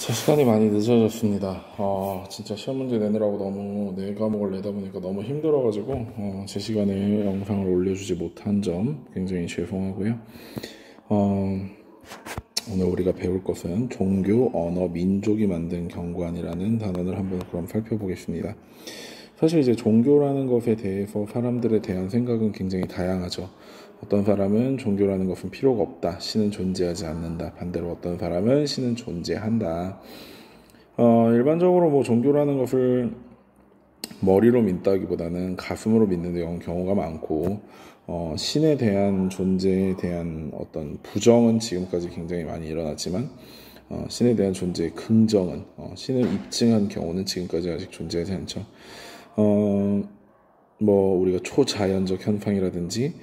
자, 시간이 많이 늦어졌습니다. 진짜 시험 문제 내느라고 너무 네 과목을 내다 보니까 너무 힘들어가지고 제 시간에 영상을 올려주지 못한 점 굉장히 죄송하고요. 오늘 우리가 배울 것은 종교, 언어, 민족이 만든 경관이라는 단어를 한번 그럼 살펴보겠습니다. 사실 이제 종교라는 것에 대해서 사람들에 대한 생각은 굉장히 다양하죠. 어떤 사람은 종교라는 것은 필요가 없다. 신은 존재하지 않는다. 반대로 어떤 사람은 신은 존재한다. 일반적으로 뭐 종교라는 것을 머리로 믿다기보다는 가슴으로 믿는 경우가 많고, 신에 대한 존재에 대한 어떤 부정은 지금까지 굉장히 많이 일어났지만, 신에 대한 존재의 긍정은, 신을 입증한 경우는 지금까지 아직 존재하지 않죠. 우리가 초자연적 현상이라든지,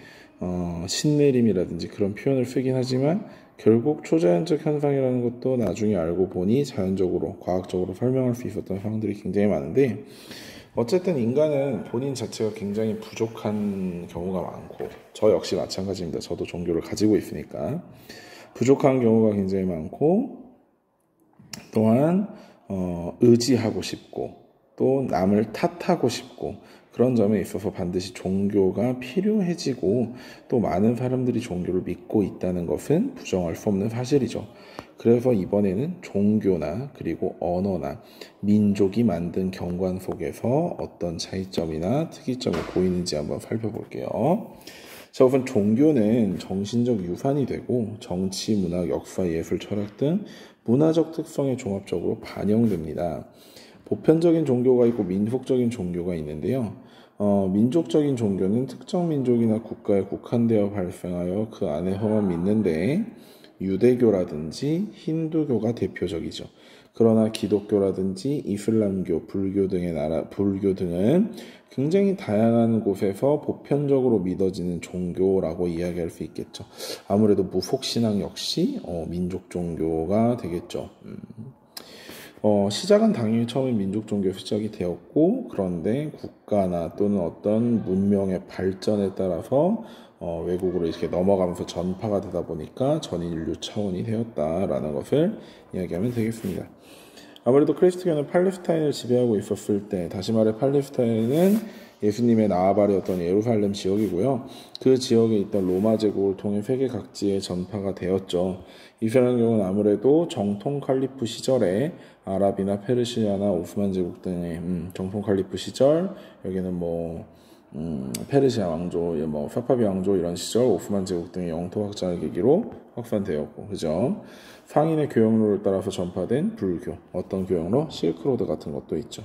신내림이라든지 그런 표현을 쓰긴 하지만, 결국 초자연적 현상이라는 것도 나중에 알고 보니 자연적으로, 과학적으로 설명할 수 있었던 상황들이 굉장히 많은데, 어쨌든 인간은 본인 자체가 굉장히 부족한 경우가 많고, 저 역시 마찬가지입니다. 저도 종교를 가지고 있으니까 부족한 경우가 굉장히 많고, 또한 의지하고 싶고, 또 남을 탓하고 싶고, 그런 점에 있어서 반드시 종교가 필요해지고, 또 많은 사람들이 종교를 믿고 있다는 것은 부정할 수 없는 사실이죠. 그래서 이번에는 종교나 그리고 언어나 민족이 만든 경관 속에서 어떤 차이점이나 특이점이 보이는지 한번 살펴볼게요. 자, 우선 종교는 정신적 유산이 되고 정치, 문학, 역사, 예술, 철학 등 문화적 특성에 종합적으로 반영됩니다. 보편적인 종교가 있고 민속적인 종교가 있는데요. 민족적인 종교는 특정 민족이나 국가에 국한되어 발생하여 그 안에서만 믿는데, 유대교라든지 힌두교가 대표적이죠. 그러나 기독교라든지 이슬람교, 불교 등은 굉장히 다양한 곳에서 보편적으로 믿어지는 종교라고 이야기할 수 있겠죠. 아무래도 무속신앙 역시 민족 종교가 되겠죠. 시작은 당연히 처음에 민족 종교에 시작이 되었고, 그런데 국가나 또는 어떤 문명의 발전에 따라서 외국으로 이렇게 넘어가면서 전파가 되다 보니까 전인 인류 차원이 되었다라는 것을 이야기하면 되겠습니다. 아무래도 그리스도교는 팔레스타인을 지배하고 있었을 때, 다시 말해 팔레스타인은 예수님의 나아바리였던 예루살렘 지역이고요. 그 지역에 있던 로마 제국을 통해 세계 각지에 전파가 되었죠. 이스라엘교는 아무래도 정통 칼리프 시절에 아랍이나 페르시아나 오스만 제국 등의 정통 칼리프 시절, 여기는 페르시아 왕조, 사파비 왕조 이런 시절 오스만 제국 등의 영토 확장을 계기로 확산되었고, 그죠? 상인의 교역로를 따라서 전파된 불교, 어떤 교역로? 실크로드 같은 것도 있죠.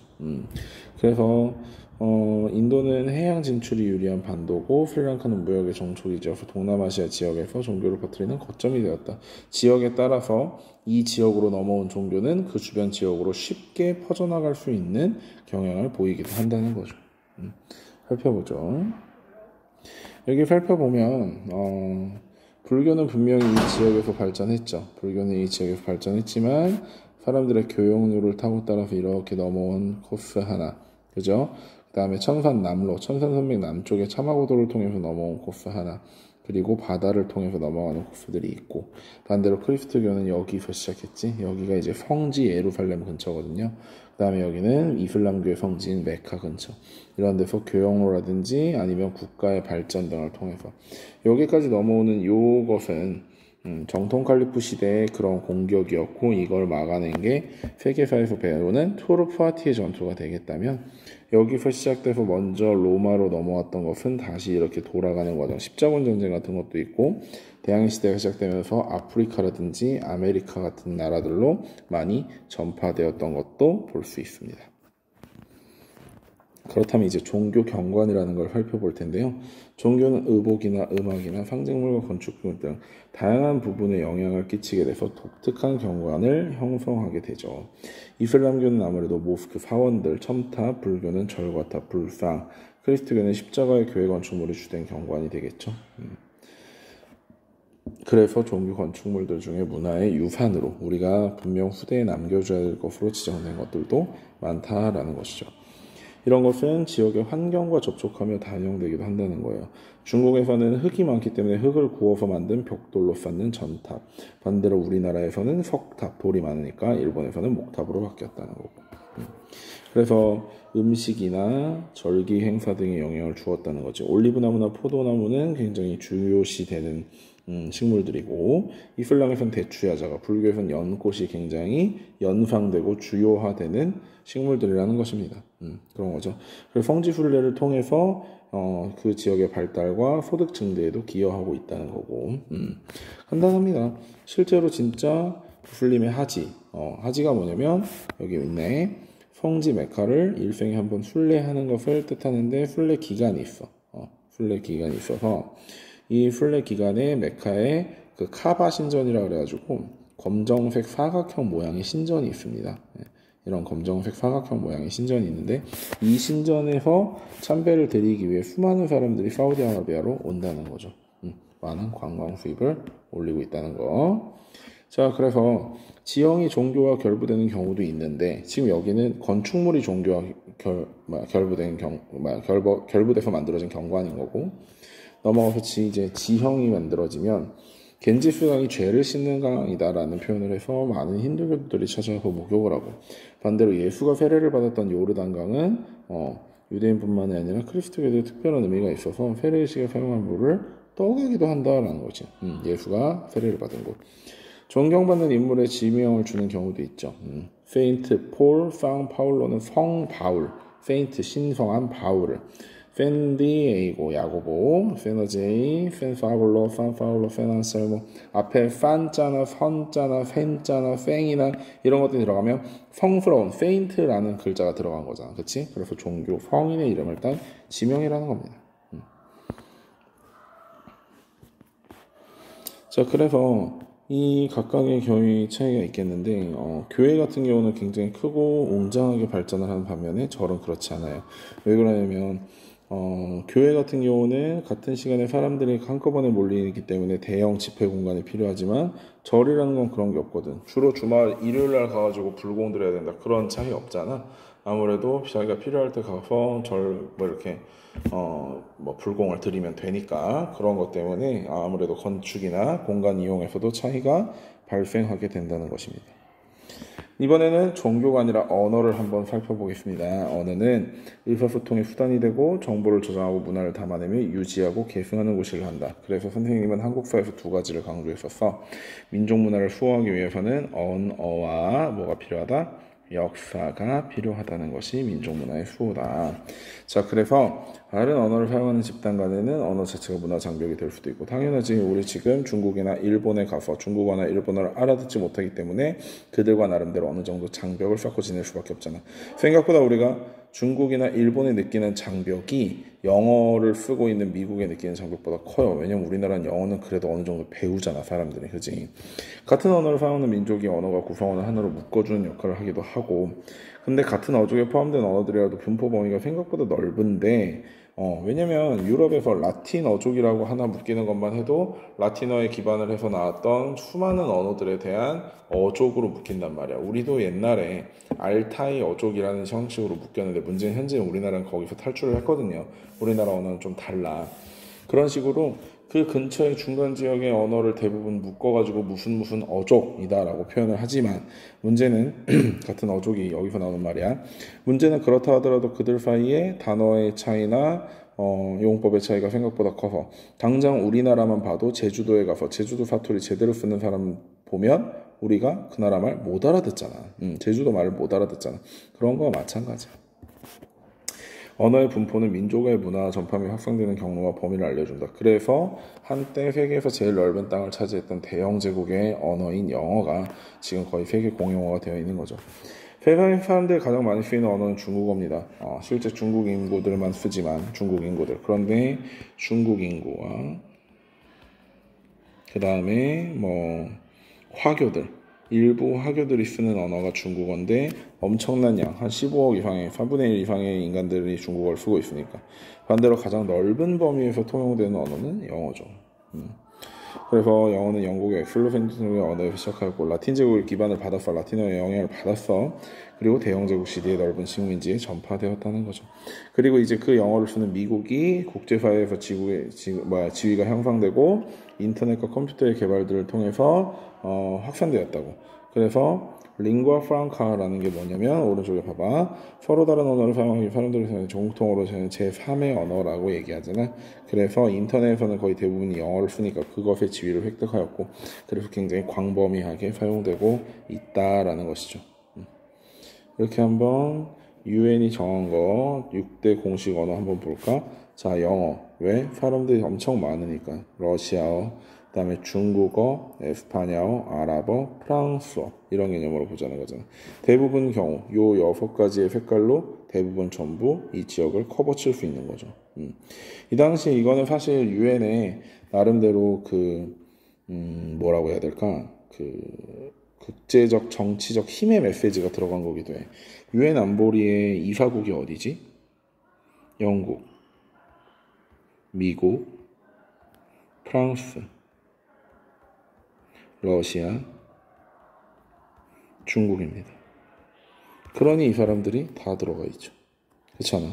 그래서 인도는 해양 진출이 유리한 반도고, 스리랑카는 무역의 정초기지여서 동남아시아 지역에서 종교를 퍼뜨리는 거점이 되었다. 지역에 따라서 이 지역으로 넘어온 종교는 그 주변 지역으로 쉽게 퍼져나갈 수 있는 경향을 보이기도 한다는 거죠. 살펴보죠. 여기 살펴보면 불교는 분명히 이 지역에서 발전했죠. 불교는 이 지역에서 발전했지만 사람들의 교역로를 타고 따라서 이렇게 넘어온 코스 하나, 그죠? 그 다음에 천산선맥 남쪽의 차마고도를 통해서 넘어온 코스 하나, 그리고 바다를 통해서 넘어가는 코스들이 있고, 반대로 그리스도교는 여기서 시작했지. 여기가 이제 성지 예루살렘 근처거든요. 그 다음에 여기는 이슬람교의 성지인 메카 근처, 이런 데서 교역로라든지 아니면 국가의 발전 등을 통해서 여기까지 넘어오는 요것은 정통 칼리프 시대의 그런 공격이었고, 이걸 막아낸 게 세계사에서 배우는 토르푸아티의 전투가 되겠다면, 여기서 시작돼서 먼저 로마로 넘어왔던 것은 다시 이렇게 돌아가는 과정, 십자군 전쟁 같은 것도 있고, 대항해 시대가 시작되면서 아프리카라든지 아메리카 같은 나라들로 많이 전파되었던 것도 볼 수 있습니다. 그렇다면 이제 종교 경관이라는 걸 살펴볼 텐데요. 종교는 의복이나 음악이나 상징물과 건축물 등 다양한 부분에 영향을 끼치게 돼서 독특한 경관을 형성하게 되죠. 이슬람교는 아무래도 모스크 사원들, 첨탑, 불교는 절과탑, 불상, 그리스도교는 십자가의 교회 건축물이 주된 경관이 되겠죠. 그래서 종교 건축물들 중에 문화의 유산으로 우리가 분명 후대에 남겨줘야 될 것으로 지정된 것들도 많다라는 것이죠. 이런 것은 지역의 환경과 접촉하며 단용되기도 한다는 거예요. 중국에서는 흙이 많기 때문에 흙을 구워서 만든 벽돌로 쌓는 전탑, 반대로 우리나라에서는 석탑, 돌이 많으니까 일본에서는 목탑으로 바뀌었다는 거고. 그래서 음식이나 절기 행사 등에 영향을 주었다는 거죠. 올리브나무나 포도나무는 굉장히 중요시되는 식물들이고, 이슬람에서는 대추야자가, 불교에서는 연꽃이 굉장히 연상되고 주요화되는 식물들이라는 것입니다. 그런 거죠. 그래서 성지순례를 통해서 그 지역의 발달과 소득 증대에도 기여하고 있다는 거고, 간단합니다. 실제로 진짜 무슬림의 하지가 뭐냐면 여기 있네. 성지 메카를 일생에 한번 순례하는 것을 뜻하는데 순례 기간이 있어. 순례 기간이 있어서 이 순례 기간에 메카에 그 카바 신전이라 그래가지고 검정색 사각형 모양의 신전이 있습니다. 이런 검정색 사각형 모양의 신전이 있는데 이 신전에서 참배를 드리기 위해 수많은 사람들이 사우디아라비아로 온다는 거죠. 많은 관광 수입을 올리고 있다는 거. 자, 그래서 지형이 종교와 결부되는 경우도 있는데 지금 여기는 건축물이 종교와 결부돼서 만들어진 경관인 거고, 넘어가서 이제 지형이 만들어지면 겐지스 강이 죄를 씻는 강이다라는 표현을 해서 많은 힌두교들이 찾아가서 목욕을 하고, 반대로 예수가 세례를 받았던 요르단 강은 유대인뿐만이 아니라 크리스토교도 특별한 의미가 있어서 세례식에 사용한 물을 떠가기도 한다라는 거지. 예수가 세례를 받은 곳. 존경받는 인물의 지명을 주는 경우도 있죠. 세인트 폴, 상 파울로는 성 바울, 세인트 신성한 바울을, 펜디에이고 야고보, 페너제이, 펜파울로, 산파울로, 페난셀모, 앞에 산자나 선자나 펜자나 펜이나 이런 것들이 들어가면 성스러운 세인트라는 글자가 들어간 거잖아, 그렇지? 그래서 종교 성인의 이름을 딴 지명이라는 겁니다. 자, 그래서 이 각각의 교회 차이가 있겠는데 교회 같은 경우는 굉장히 크고 웅장하게 발전을 하는 반면에 절은 그렇지 않아요. 왜 그러냐면 교회 같은 경우는 같은 시간에 사람들이 한꺼번에 몰리기 때문에 대형 집회 공간이 필요하지만 절이라는 건 그런 게 없거든. 주로 주말 일요일날 가가지고 불공 드려야 된다, 그런 차이 없잖아. 아무래도 자기가 필요할 때 가서 이렇게 불공을 드리면 되니까, 그런 것 때문에 아무래도 건축이나 공간 이용에서도 차이가 발생하게 된다는 것입니다. 이번에는 종교가 아니라 언어를 한번 살펴보겠습니다. 언어는 의사소통의 수단이 되고 정보를 저장하고 문화를 담아내며 유지하고 계승하는 곳이라 한다. 그래서 선생님은 한국사에서 두 가지를 강조했었어. 민족 문화를 수호하기 위해서는 언어와 뭐가 필요하다? 역사가 필요하다는 것이 민족문화의 수호다. 자, 그래서 다른 언어를 사용하는 집단 간에는 언어 자체가 문화 장벽이 될 수도 있고, 당연하지. 우리 지금 중국이나 일본에 가서 중국어나 일본어를 알아듣지 못하기 때문에 그들과 나름대로 어느 정도 장벽을 쌓고 지낼 수밖에 없잖아. 생각보다 우리가 중국이나 일본에 느끼는 장벽이 영어를 쓰고 있는 미국에 느끼는 장벽보다 커요. 왜냐면 우리나라는 영어는 그래도 어느 정도 배우잖아, 사람들이. 그지? 같은 언어를 사용하는 민족이 언어가 구성원을 하나로 묶어주는 역할을 하기도 하고, 근데 같은 어족에 포함된 언어들이라도 분포 범위가 생각보다 넓은데 왜냐면 유럽에서 라틴 어족이라고 하나 묶이는 것만 해도 라틴어에 기반을 해서 나왔던 수많은 언어들에 대한 어족으로 묶인단 말이야. 우리도 옛날에 알타이 어족이라는 형식으로 묶였는데 문제는 현재는 우리나라는 거기서 탈출을 했거든요. 우리나라 언어는 좀 달라. 그런 식으로 그 근처의 중간 지역의 언어를 대부분 묶어가지고 무슨 어족이다라고 표현을 하지만, 문제는 같은 어족이 여기서 나오는 말이야. 문제는 그렇다 하더라도 그들 사이에 단어의 차이나 용법의 차이가 생각보다 커서 당장 우리나라만 봐도 제주도에 가서 제주도 사투리 제대로 쓰는 사람 보면 우리가 그 나라 말 못 알아듣잖아. 제주도 말을 못 알아듣잖아. 그런 거와 마찬가지야. 언어의 분포는 민족의 문화 전파이 확산되는 경로와 범위를 알려준다. 그래서 한때 세계에서 제일 넓은 땅을 차지했던 대영 제국의 언어인 영어가 지금 거의 세계 공용어가 되어 있는 거죠. 세상의 사람들이 가장 많이 쓰이는 언어는 중국어입니다. 실제 중국 인구들만 쓰지만 중국 인구들. 그런데 중국 인구와 그 다음에 화교들, 일부 화교들이 쓰는 언어가 중국어인데 엄청난 양, 한 15억 이상의 3분의 1 이상의 인간들이 중국어를 쓰고 있으니까 반대로 가장 넓은 범위에서 통용되는 언어는 영어죠. 그래서 영어는 영국의 엑슬로센트의 언어에서 시작하였고 라틴 제국의 기반을 받았어. 라틴어의 영향을 받았어. 그리고 대영 제국 시대의 넓은 식민지에 전파되었다는 거죠. 그리고 이제 그 영어를 쓰는 미국이 국제사회에서 지위가 향상되고 인터넷과 컴퓨터의 개발들을 통해서 확산되었다고. 그래서 링구아 프랑카라는 게 뭐냐면 오른쪽에 봐봐. 서로 다른 언어를 사용하기 사람들이 정통어로 제3의 언어라고 얘기하잖아. 그래서 인터넷에서는 거의 대부분이 영어를 쓰니까 그것의 지위를 획득하였고 그래서 굉장히 광범위하게 사용되고 있다라는 것이죠. 이렇게 한번 UN이 정한 거 6대 공식 언어 한번 볼까? 자, 영어. 왜? 사람들이 엄청 많으니까. 러시아어, 그 다음에 중국어, 에스파냐어, 아랍어, 프랑스어 이런 개념으로 보자는 거잖아. 대부분 경우 요 6가지의 색깔로 대부분 전부 이 지역을 커버칠 수 있는 거죠. 이 당시 이거는 사실 유엔에 나름대로 뭐라고 해야 될까? 국제적 정치적 힘의 메시지가 들어간 거기도 해. 유엔 안보리의 이사국이 어디지? 영국, 미국, 프랑스, 러시아, 중국입니다. 그러니 이 사람들이 다 들어가 있죠. 그렇잖아.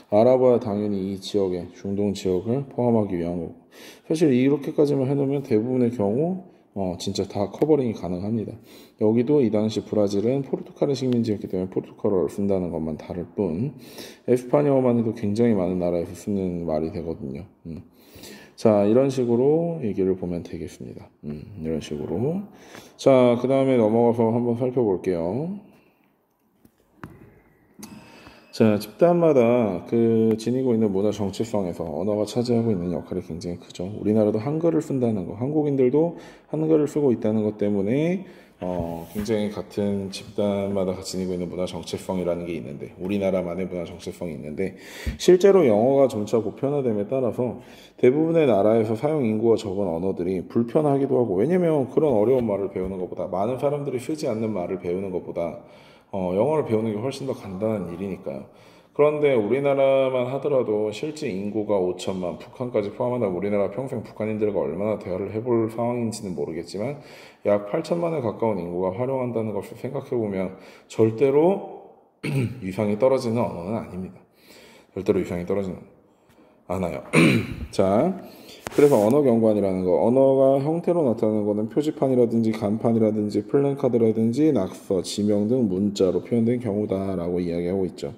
아랍어야 당연히 이 지역에 중동 지역을 포함하기 위한 거고 사실 이렇게까지만 해놓으면 대부분의 경우 진짜 다 커버링이 가능합니다. 여기도 이 당시 브라질은 포르투갈의 식민지였기 때문에 포르투갈어를 쓴다는 것만 다를 뿐 에스파냐어만 해도 굉장히 많은 나라에서 쓰는 말이 되거든요. 자, 이런 식으로 얘기를 보면 되겠습니다. 이런 식으로. 자, 그 다음에 넘어가서 한번 살펴볼게요. 자, 집단마다 지니고 있는 문화 정체성에서 언어가 차지하고 있는 역할이 굉장히 크죠. 우리나라도 한글을 쓴다는 거, 한국인들도 한글을 쓰고 있다는 것 때문에 굉장히 같은 집단마다 지니고 있는 문화 정체성이라는 게 있는데 우리나라만의 문화 정체성이 있는데 실제로 영어가 점차 보편화됨에 따라서 대부분의 나라에서 사용 인구가 적은 언어들이 불편하기도 하고 왜냐면 그런 어려운 말을 배우는 것보다 많은 사람들이 쓰지 않는 말을 배우는 것보다 영어를 배우는 게 훨씬 더 간단한 일이니까요. 그런데 우리나라만 하더라도 실제 인구가 5천만, 북한까지 포함한다면 우리나라 평생 북한인들과 얼마나 대화를 해볼 상황인지는 모르겠지만 약 8천만에 가까운 인구가 활용한다는 것을 생각해보면 절대로 위상이 떨어지는 언어는 아닙니다. 절대로 위상이 떨어지는 않아요. 자, 그래서 언어 경관이라는 거, 언어가 형태로 나타나는 거는 표지판이라든지 간판이라든지 플랜카드라든지 낙서, 지명 등 문자로 표현된 경우다라고 이야기하고 있죠.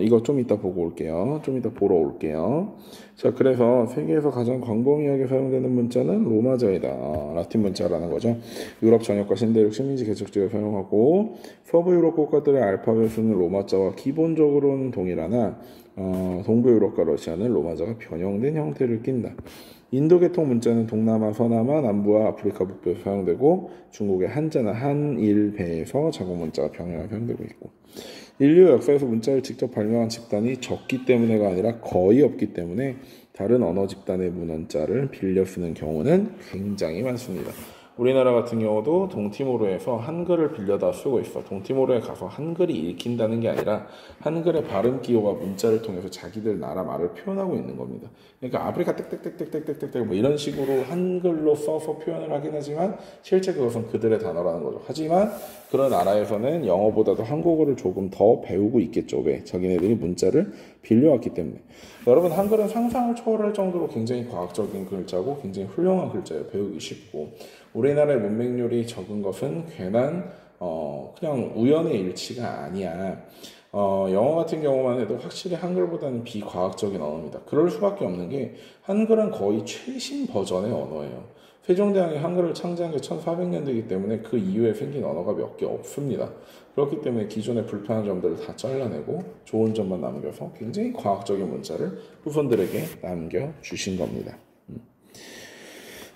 이거 좀 이따 보고 올게요. 좀 이따 보러 올게요. 자, 그래서 세계에서 가장 광범위하게 사용되는 문자는 로마자이다. 라틴 문자라는 거죠. 유럽 전역과 신대륙 식민지 개척지에 사용하고 서부 유럽 국가들의 알파벳은 로마자와 기본적으로는 동일하나 동부 유럽과 러시아는 로마자가 변형된 형태를 띈다. 인도 계통 문자는 동남아, 서남아, 남부와 아프리카 북부에서 사용되고 중국의 한자나 한일배에서 자국 문자가 병행하여 사용되고 있고 인류 역사에서 문자를 직접 발명한 집단이 적기 때문에가 아니라 거의 없기 때문에 다른 언어 집단의 문헌자를 빌려 쓰는 경우는 굉장히 많습니다. 우리나라 같은 경우도 동티모르에서 한글을 빌려다 쓰고 있어. 동티모르에 가서 한글이 읽힌다는 게 아니라 한글의 발음 기호가 문자를 통해서 자기들 나라 말을 표현하고 있는 겁니다. 그러니까 아프리카 땡땡땡땡땡땡땡 뭐 이런 식으로 한글로 써서 표현을 하긴 하지만 실제 그것은 그들의 단어라는 거죠. 하지만 그런 나라에서는 영어보다도 한국어를 조금 더 배우고 있겠죠. 왜? 자기네들이 문자를 빌려왔기 때문에. 여러분 한글은 상상을 초월할 정도로 굉장히 과학적인 글자고 굉장히 훌륭한 글자예요. 배우기 쉽고 우리나라의 문맹률이 적은 것은 괜한 그냥 우연의 일치가 아니야. 영어 같은 경우만 해도 확실히 한글보다는 비과학적인 언어입니다. 그럴 수밖에 없는 게 한글은 거의 최신 버전의 언어예요. 세종대왕이 한글을 창제한 게 1400년대이기 때문에 그 이후에 생긴 언어가 몇 개 없습니다. 그렇기 때문에 기존의 불편한 점들을 다 잘라내고 좋은 점만 남겨서 굉장히 과학적인 문자를 후손들에게 남겨주신 겁니다.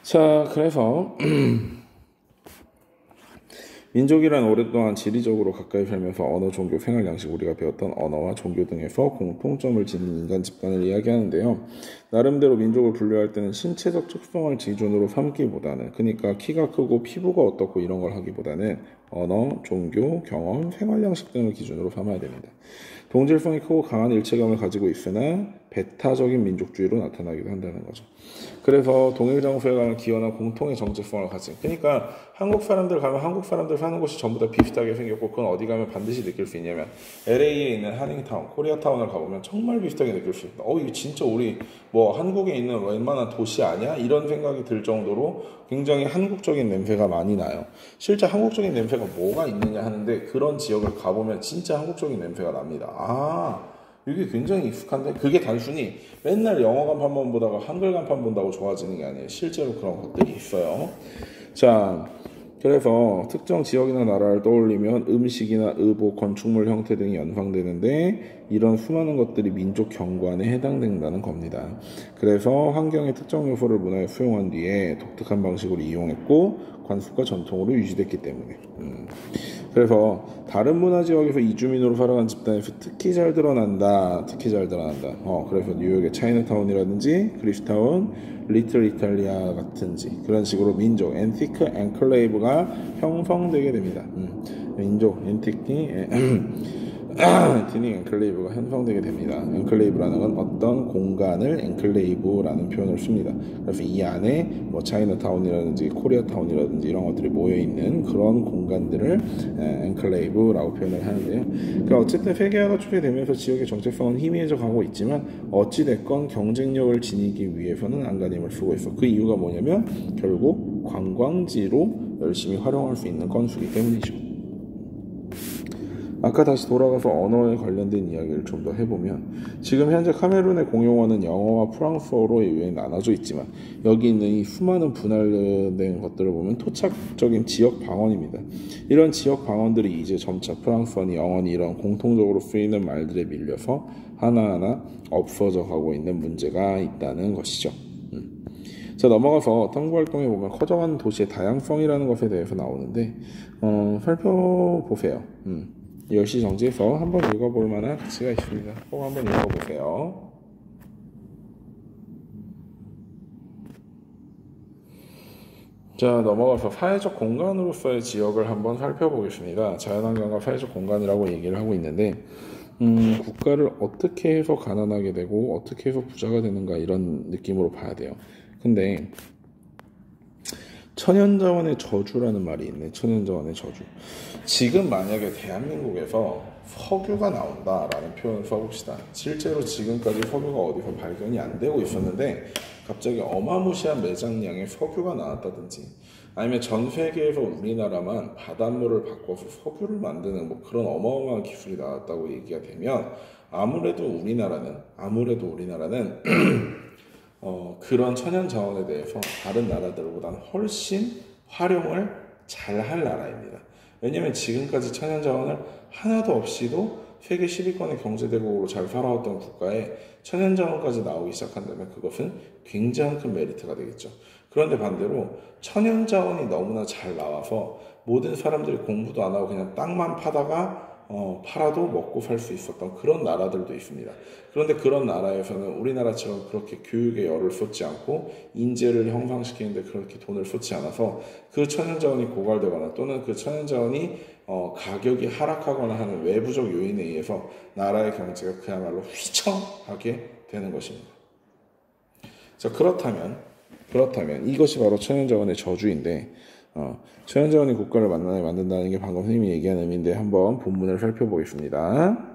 자, 그래서 민족이란 오랫동안 지리적으로 가까이 살면서 언어, 종교, 생활 양식 우리가 배웠던 언어와 종교 등에서 공통점을 지닌 인간 집단을 이야기하는데요. 나름대로 민족을 분류할 때는 신체적 특성을 기준으로 삼기보다는, 그러니까 키가 크고 피부가 어떻고 이런 걸 하기보다는 언어, 종교, 경험, 생활 양식 등을 기준으로 삼아야 됩니다. 동질성이 크고 강한 일체감을 가지고 있으나 배타적인 민족주의로 나타나기도 한다는 거죠. 그래서 동일 장소에 가면 기여나 공통의 정체성을 가진, 그러니까 한국 사람들 가면 한국 사람들 사는 곳이 전부 다 비슷하게 생겼고, 그건 어디 가면 반드시 느낄 수 있냐면 LA에 있는 하닝타운, 코리아타운을 가보면 정말 비슷하게 느낄 수 있다. 이거 진짜 우리 뭐 한국에 있는 웬만한 도시 아니야? 이런 생각이 들 정도로 굉장히 한국적인 냄새가 많이 나요. 실제 한국적인 냄새가 뭐가 있느냐 하는데, 그런 지역을 가보면 진짜 한국적인 냄새가 납니다. 이게 굉장히 익숙한데, 그게 단순히 맨날 영어 간판만 보다가 한글 간판 본다고 좋아지는 게 아니에요. 실제로 그런 것들이 있어요. 자, 그래서 특정 지역이나 나라를 떠올리면 음식이나 의복, 건축물 형태 등이 연상되는데, 이런 수많은 것들이 민족 경관에 해당된다는 겁니다. 그래서 환경의 특정 요소를 문화에 수용한 뒤에 독특한 방식으로 이용했고 관습과 전통으로 유지됐기 때문에. 그래서 다른 문화 지역에서 이주민으로 살아간 집단에서 특히 잘 드러난다. 그래서 뉴욕의 차이나타운이라든지 그리스타운, 리틀 이탈리아 같은지 그런 식으로 민족, 앤티크 앵클레이브가 형성되게 됩니다. 민족, 앤티니 앵클레이브가 형성되게 됩니다. 앵클레이브라는 건 어떤 공간을 앵클레이브라는 표현을 씁니다. 그래서 이 안에 뭐 차이나타운이라든지 코리아타운이라든지 이런 것들이 모여있는 그런 공간들을 앵클레이브라고 표현을 하는데요. 그러니까 어쨌든 세계화가 추계되면서 지역의 정체성은 희미해져 가고 있지만, 어찌됐건 경쟁력을 지니기 위해서는 안간힘을 쓰고 있어. 그 이유가 뭐냐면 결국 관광지로 열심히 활용할 수 있는 건수이기 때문이죠. 아까 다시 돌아가서 언어에 관련된 이야기를 좀 더 해보면, 지금 현재 카메룬의 공용어는 영어와 프랑스어로 유형이 나눠져 있지만, 여기 있는 이 수많은 분할된 것들을 보면 토착적인 지역 방언입니다. 이런 지역 방언들이 이제 점차 프랑스어니 영어니 이런 공통적으로 쓰이는 말들에 밀려서 하나하나 없어져 가고 있는 문제가 있다는 것이죠. 자, 넘어가서 탐구활동에 보면 커져가는 도시의 다양성이라는 것에 대해서 나오는데, 살펴보세요. 10시 정지해서 한번 읽어볼 만한 가치가 있습니다. 꼭 한번 읽어보세요. 자, 넘어가서 사회적 공간으로서의 지역을 한번 살펴보겠습니다. 자연환경과 사회적 공간이라고 얘기를 하고 있는데, 국가를 어떻게 해서 가난하게 되고 어떻게 해서 부자가 되는가, 이런 느낌으로 봐야 돼요. 근데 천연자원의 저주라는 말이 있네. 천연자원의 저주. 지금 만약에 대한민국에서 석유가 나온다라는 표현을 써봅시다. 실제로 지금까지 석유가 어디서 발견이 안 되고 있었는데 갑자기 어마무시한 매장량의 석유가 나왔다든지, 아니면 전 세계에서 우리나라만 바닷물을 바꿔서 석유를 만드는 뭐 그런 어마어마한 기술이 나왔다고 얘기가 되면, 아무래도 우리나라는 그런 천연 자원에 대해서 다른 나라들보다는 훨씬 활용을 잘할 나라입니다. 왜냐하면 지금까지 천연 자원을 하나도 없이도 세계 10위권의 경제대국으로 잘 살아왔던 국가에 천연 자원까지 나오기 시작한다면 그것은 굉장히 큰 메리트가 되겠죠. 그런데 반대로 천연 자원이 너무나 잘 나와서 모든 사람들이 공부도 안 하고 그냥 땅만 파다가 팔아도 먹고 살 수 있었던 그런 나라들도 있습니다. 그런데 그런 나라에서는 우리나라처럼 그렇게 교육에 열을 쏟지 않고 인재를 형성시키는데 그렇게 돈을 쏟지 않아서 그 천연자원이 고갈되거나 또는 그 천연자원이 가격이 하락하거나 하는 외부적 요인에 의해서 나라의 경제가 그야말로 휘청하게 되는 것입니다. 자, 그렇다면 이것이 바로 천연자원의 저주인데, 천연자원이 국가를 만든다는 게 방금 선생님이 얘기한 의미인데, 한번 본문을 살펴보겠습니다.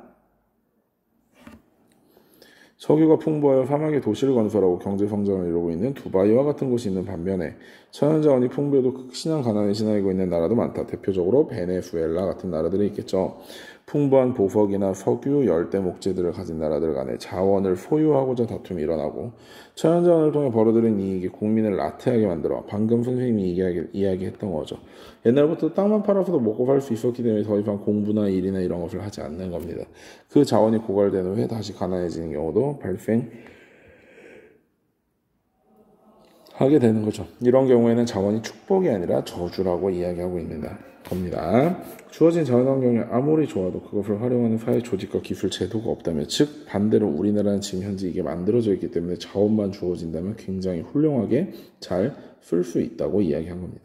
석유가 풍부하여 사막에 도시를 건설하고 경제 성장을 이루고 있는 두바이와 같은 곳이 있는 반면에, 천연자원이 풍부해도 극심한 가난에 시달리고 있는 나라도 많다. 대표적으로 베네수엘라 같은 나라들이 있겠죠. 풍부한 보석이나 석유, 열대 목재들을 가진 나라들 간에 자원을 소유하고자 다툼이 일어나고, 천연자원을 통해 벌어들인 이익이 국민을 나태하게 만들어 방금 선생님이 이야기했던 거죠. 옛날부터 땅만 팔아서도 먹고 살 수 있었기 때문에 더 이상 공부나 일이나 이런 것을 하지 않는 겁니다. 그 자원이 고갈된 후에 다시 가난해지는 경우도 발생하게 하게 되는 거죠. 이런 경우에는 자원이 축복이 아니라 저주라고 이야기하고 있는 겁니다. 주어진 자원 환경이 아무리 좋아도 그것을 활용하는 사회 조직과 기술 제도가 없다면, 즉 반대로 우리나라는 지금 현재 이게 만들어져 있기 때문에 자원만 주어진다면 굉장히 훌륭하게 잘 쓸 수 있다고 이야기한 겁니다.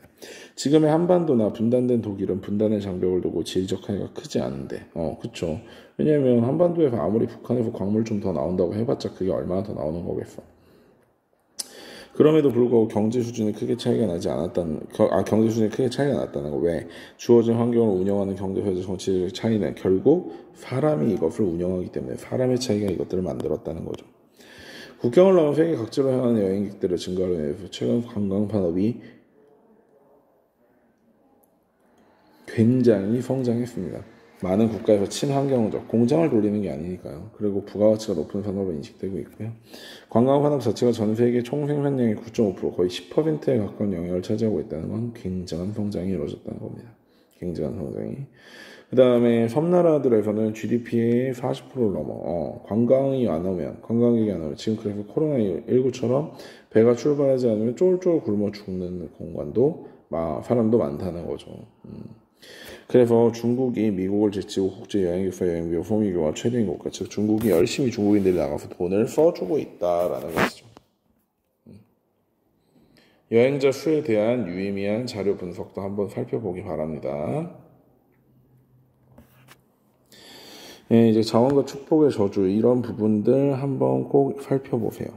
지금의 한반도나 분단된 독일은 분단의 장벽을 두고 질적 차이가 크지 않은데, 그쵸. 왜냐하면 한반도에서 아무리 북한에서 광물 좀 더 나온다고 해봤자 그게 얼마나 더 나오는 거겠어. 그럼에도 불구하고 경제 수준이 크게 차이가 나지 않았다는 경제 수준이 크게 차이가 났다는 거. 왜? 주어진 환경을 운영하는 경제사회적 정치적 차이는 결국 사람이 이것을 운영하기 때문에 사람의 차이가 이것들을 만들었다는 거죠. 국경을 넘어 세계 각지로 향하는 여행객들의 증가로 인해서 최근 관광 산업이 굉장히 성장했습니다. 많은 국가에서 친환경적 공장을 돌리는 게 아니니까요. 그리고 부가가치가 높은 산업으로 인식되고 있고요. 관광 산업 자체가 전 세계 총 생산량의 9.5% 거의 10%에 가까운 영향을 차지하고 있다는 건 굉장한 성장이 이루어졌다는 겁니다. 굉장한 성장이. 그 다음에 섬나라들에서는 GDP의 40%를 넘어 관광객이 안 오면 지금 그래서 코로나19처럼 배가 출발하지 않으면 쫄쫄 굶어 죽는 공간도 사람도 많다는 거죠. 그래서 중국이 미국을 제치고 국제 여행객사 여행비용 소비교와 최대인 국가, 즉 중국이 열심히 중국인들이 나가서 돈을 써주고 있다라는 것이죠. 여행자 수에 대한 유의미한 자료 분석도 한번 살펴보기 바랍니다. 이제 자원과 축복의 저주 이런 부분들 한번 꼭 살펴보세요.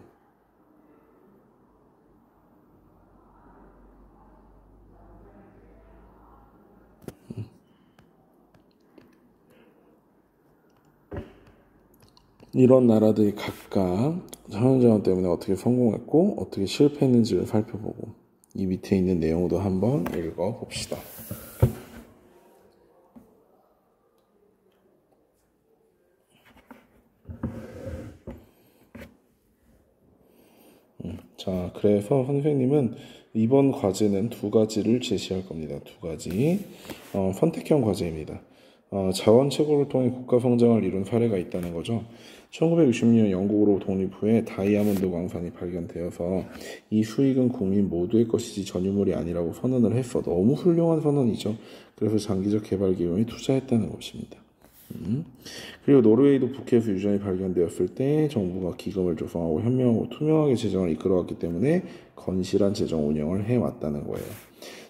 이런 나라들이 각각 자원자원 때문에 어떻게 성공했고 어떻게 실패했는지를 살펴보고 이 밑에 있는 내용도 한번 읽어봅시다. 자, 그래서 선생님은 이번 과제는 두 가지를 제시할 겁니다. 두 가지. 선택형 과제입니다. 자원 채굴을 통해 국가 성장을 이룬 사례가 있다는 거죠. 1960년 영국으로 독립 후에 다이아몬드 광산이 발견되어서 이 수익은 국민 모두의 것이지 전유물이 아니라고 선언을 했어. 너무 훌륭한 선언이죠. 그래서 장기적 개발 기금에 투자했다는 것입니다. 그리고 노르웨이도 북해에서 유전이 발견되었을 때 정부가 기금을 조성하고 현명하고 투명하게 재정을 이끌어왔기 때문에 건실한 재정 운영을 해왔다는 거예요.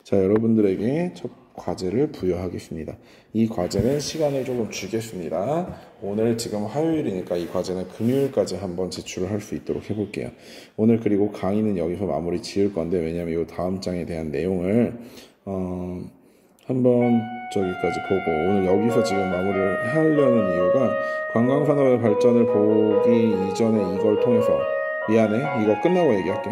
자, 여러분들에게 첫 과제를 부여하겠습니다. 이 과제는 시간을 조금 주겠습니다. 오늘 지금 화요일이니까 이 과제는 금요일까지 한번 제출을 할 수 있도록 해볼게요. 오늘 그리고 강의는 여기서 마무리 지을 건데, 왜냐면 이 다음 장에 대한 내용을 한번 저기까지 보고 오늘 여기서 지금 마무리를 하려는 이유가 관광산업의 발전을 보기 이전에 이걸 통해서 미안해, 이거 끝나고 얘기할게.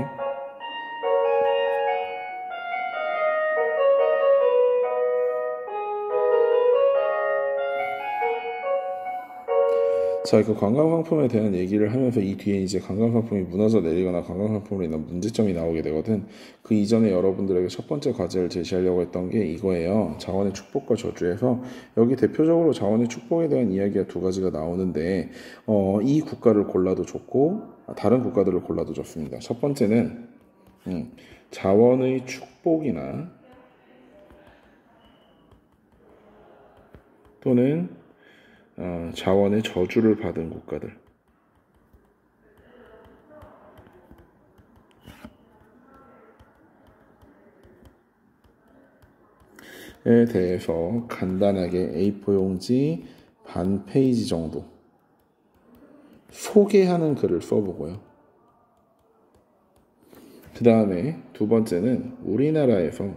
자, 그 관광상품에 대한 얘기를 하면서 이 뒤에 이제 관광상품이 무너져 내리거나 관광상품으로 인한 문제점이 나오게 되거든. 그 이전에 여러분들에게 첫 번째 과제를 제시하려고 했던 게 이거예요. 자원의 축복과 저주에서 여기 대표적으로 자원의 축복에 대한 이야기가 두 가지가 나오는데 이 국가를 골라도 좋고 다른 국가들을 골라도 좋습니다. 첫 번째는 자원의 축복이나 또는 자원의 저주를 받은 국가들에 대해서 간단하게 A4 용지 반 페이지 정도 소개하는 글을 써보고요. 그 다음에 두 번째는 우리나라에서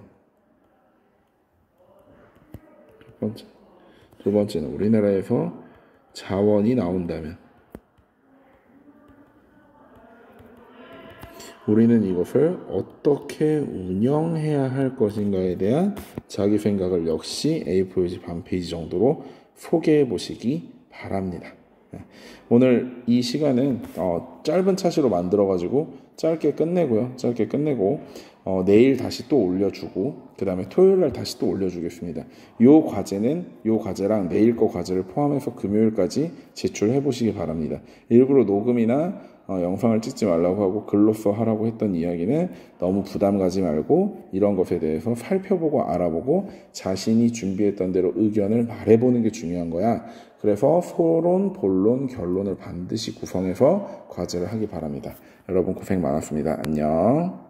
두 번째는 우리나라에서 자원이 나온다면 우리는 이것을 어떻게 운영해야 할 것인가에 대한 자기 생각을 역시 A4용지 반 페이지 정도로 소개해 보시기 바랍니다. 오늘 이 시간은 짧은 차시로 만들어 가지고 짧게 끝내고 내일 다시 또 올려주고 그 다음에 토요일날 다시 또 올려주겠습니다. 요 과제랑 내일 거 과제를 포함해서 금요일까지 제출해 보시기 바랍니다. 일부러 녹음이나 영상을 찍지 말라고 하고 글로써 하라고 했던 이야기는 너무 부담 가지 말고 이런 것에 대해서 살펴보고 알아보고 자신이 준비했던 대로 의견을 말해보는 게 중요한 거야. 그래서 소론, 본론, 결론을 반드시 구성해서 과제를 하기 바랍니다. 여러분 고생 많았습니다. 안녕.